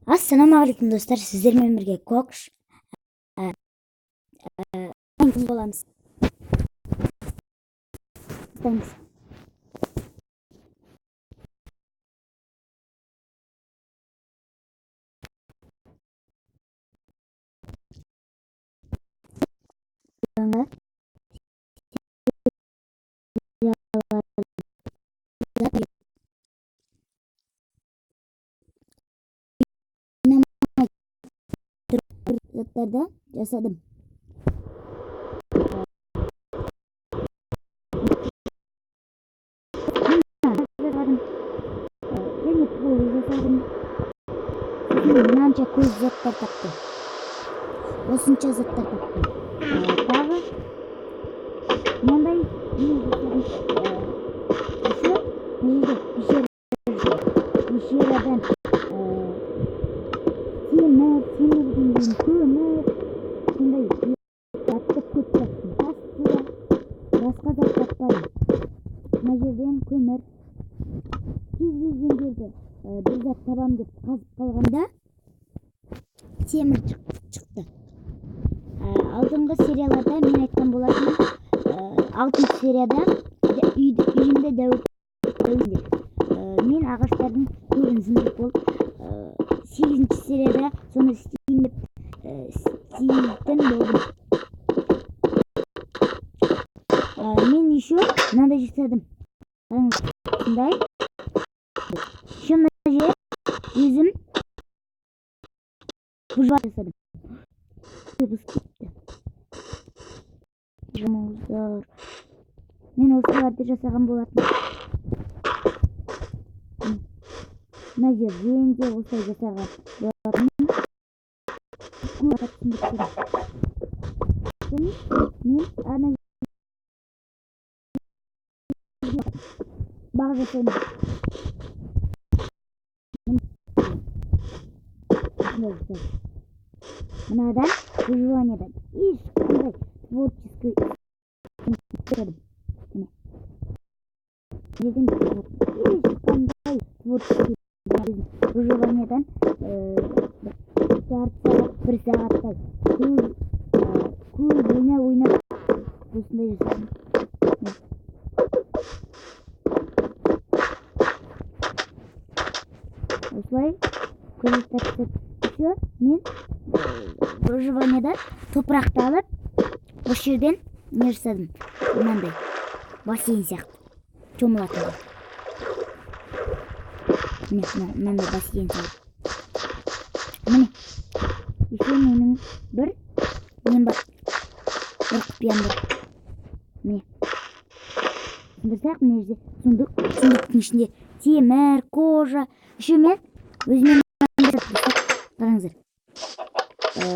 Ассалаумағалейкум достар, сіздермен бірге Кокш боламыз. Заттарды жасадым. Және пол жасадым. Мынанша көз заттар таптым. Осынша заттар таптым. Тағы мынандай пещерадан темірден көмір, сондай затты көп таптым. Басқа зат таппадым. Мына жерден көмір, кез келген жерде бір зат табам деп қазып қалғанда темір шықты. Алдыңғы серияларда мен айтқан болатынмын, 6 серияда үйімде дәуір. Мен ағаштардың көбін зіндік болып, 8 серияда соны істейтін болдым. Мен еще мынандай жасадым. Сондай. Еще мына жер өзім бұжба жасадым. Мен осыларды жасаған болатынмын. Мына жерден де осылай жасаған болатынмын. Мен ана баг жасаймын. Мынадан выживаниедан ешқандай творческий ешқандай творческий выживаниедан бір сағаттай көп ойнап осындай жасадым. Осылай еще мен выживаниедан топырақты алып осы жерден не жасадым, мынандай бассейн сияқты шомылатын. Мынандай бассейн салып. Міне еще менің бір нем бар, бір құпиям бар. Міне сындырсақ, мына жерде сундықтың ішінде темір, кожа. Еще мен өзіме қараңыздар,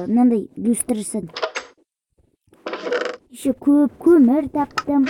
мынандай люстр жасадым. Еще көп көмір таптым.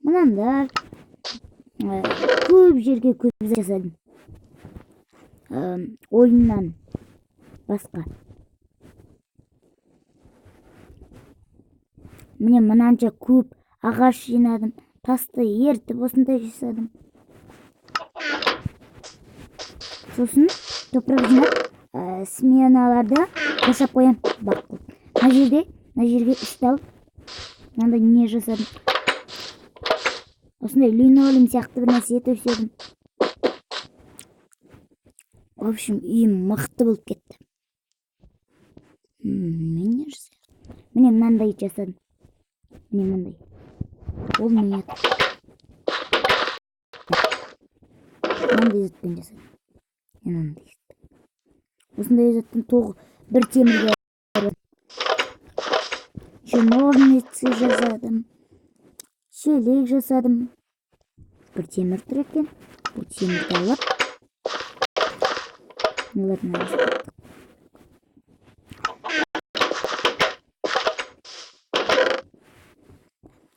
Мынандай көп жерге көп жасадым. Ойыннан басқа. Міне мынанша көп ағаш жинадым. Тасты ертіп осындай жасадым. Сосын топырақ жинап, сменаларда қосап қоям. Мына жерге үсталып, мынандай не жасадым. Осындай линолеум сияқты бір нәрсе төседім. В общем, үйім мықты болып кетті. Міне мынандай жасадым. Міне мынандай. Ол не еді? Мынандай затпен жасадым. Осындай заттан бір темірге еще ножницы жасадым, шелек жасадым. Бір темір тұр екен. Бұл темірді алып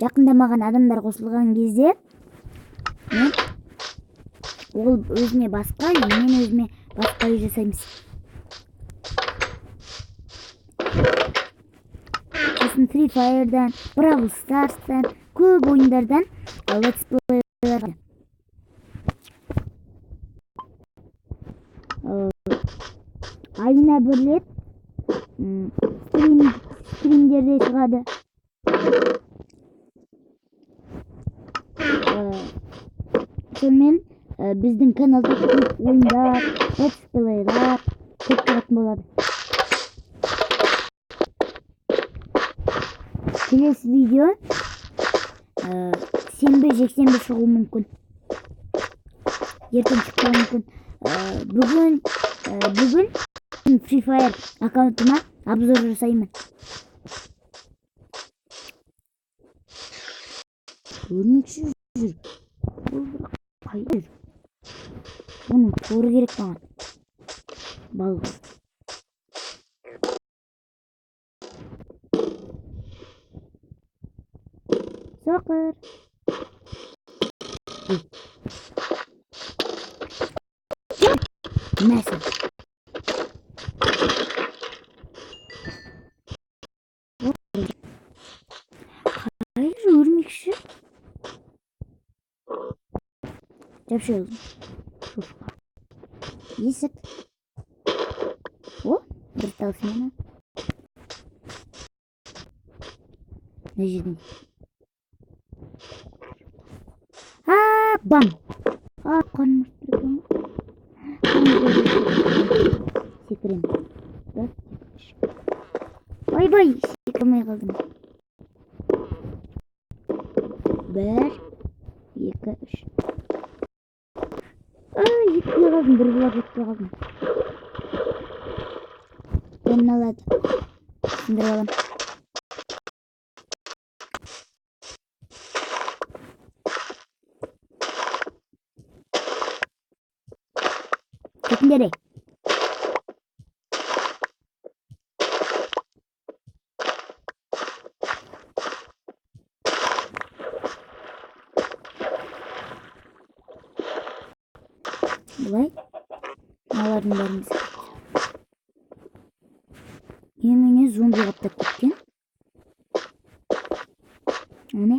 жақында маған адамдар қосылған кезде ол өзіне басқа, мен өзіме басқа үй жасаймыз. Сосын Free Fire'дан, Brawl Stars'tan, көп ойындардан let's play айына бір рет стримдерде шығады. Сонымен біздің каналда көп ойындар, летсплейлар көп тұратын болады. Келесі видео сенбі жексенбі шығуы мүмкін. Ертең шықпауы мүмкін. Бүгін Free Fire аккаунтыма обзор жасаймын. Өрмекші жүр. Қайда жүр? Оның торы керек маған. Балық. Соқыр. Мәсі. Қайда өрмекші? Жапшы oldu. Есік. О, бір талсымена. Не жерден? Бам! Қанымыз тұрған. Секірем. Бай-бай, секірмей қалдым. 1, 2, 3. Жетпей қалдым, бір бұлап жетпей қалдым. Бәрін алады. Сындырып алам. Кетіңдер ей. Бұлай. Алардың бәріміз. Еміне зомби қаптап кеткен. Әне.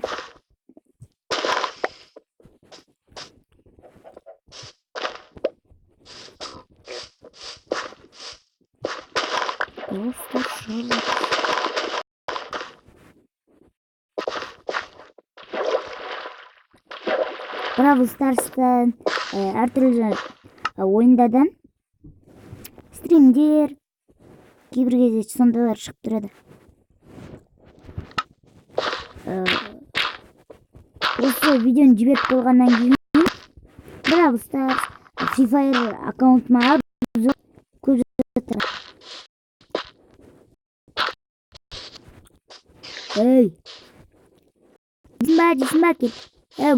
Просто шарлы. Бравл Старстан әртүрлі ойындардан стримдер кейбір кезде сондайлар шығып тұрады. Осы видеоны жіберіп болғаннан кейін Бравл Старс Free Fire аккаунтыма көп жатыр. Эй! Дейсің ба кет?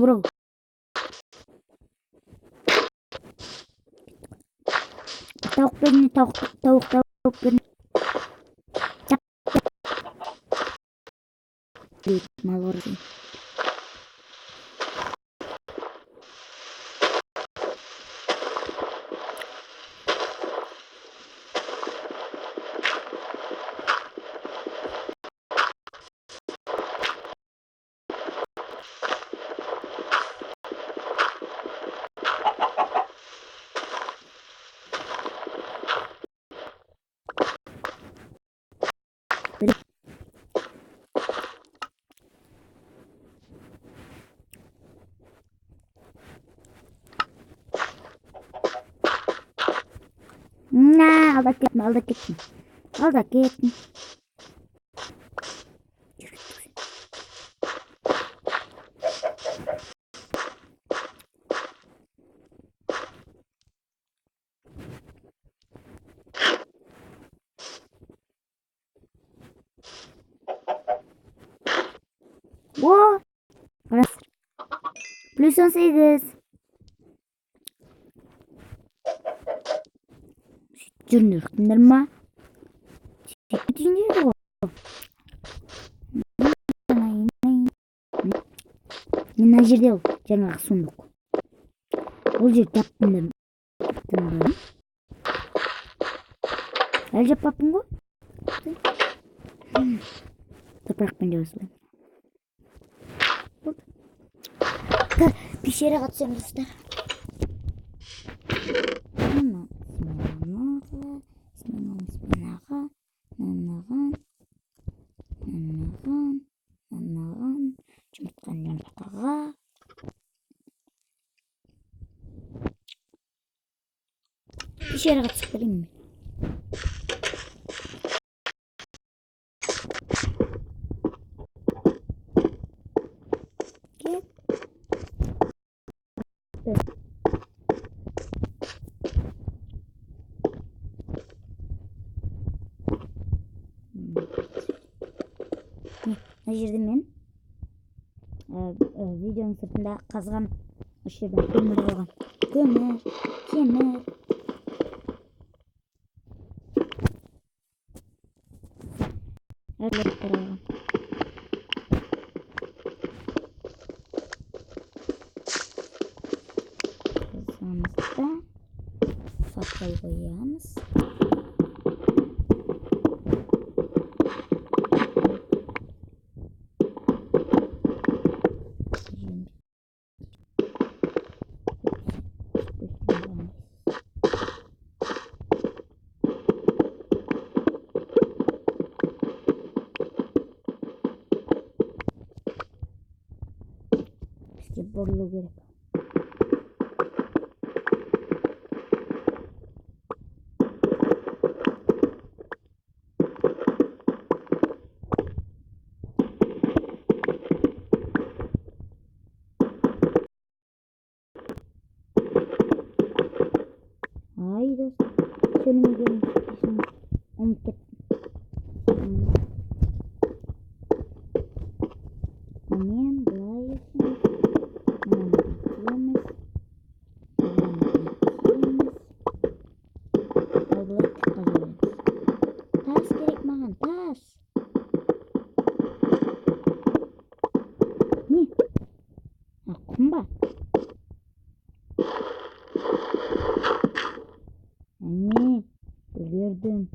Бро. Tavuk beni tavuk beni. Çap. Mal orada. Aldap kettin. О! Плюс 18. Жүрініріктіңдер ма? Текетіңдер ғой. Мен жерде ол жаңағы сундық. Ол жер таптым. Әлі жаппаппын ғой. Топырақпен де осылай. Пещераға түсемін достар. Bir şeye katsak vereyim mi? Gel. Evet. Ne girdim ben? Videonun sırtında kazgan ışırdım. Kömür olgan. Kömür. Kömür. Öyle olgan. Kazağımızda fakkayı koyuyoruz. İşte borlu gerek. Hayır. Sönümü görmüştüm. Unut gittim. Amen. Bulayısınız. Amen. Bekliyoruz. Amen. Bekliyoruz. Abla çıkarıyoruz. Tas gerek mahan. Tas. Ne? Ha kumba. Anne. Gördüm.